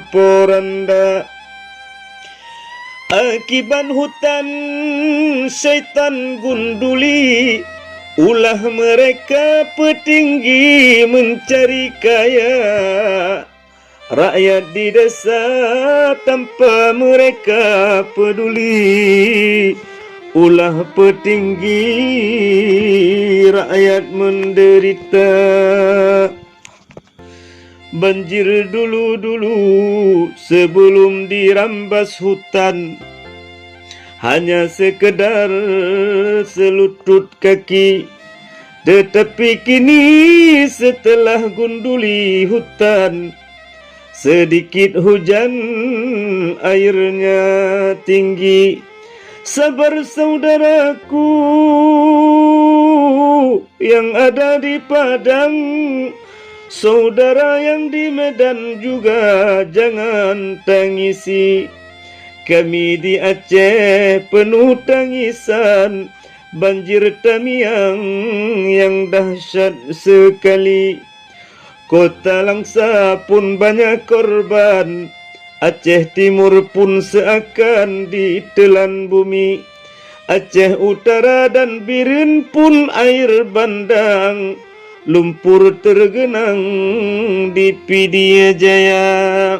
Poranda akibat hutan setan gunduli, ulah mereka petinggi mencari kaya, rakyat di desa tanpa mereka peduli, ulah petinggi rakyat menderita. Banjir dulu-dulu sebelum dirampas hutan, hanya sekedar selutut kaki. Tetapi kini setelah gunduli hutan, sedikit hujan airnya tinggi. Sabar saudaraku yang ada di Padang, saudara yang di Medan juga jangan tangisi. Kami di Aceh penuh tangisan banjir tamiang yang dahsyat sekali. Kota Langsa pun banyak korban, Aceh Timur pun seakan ditelan bumi. Aceh Utara dan Biren pun air bandang, lumpur tergenang di Pidijaya.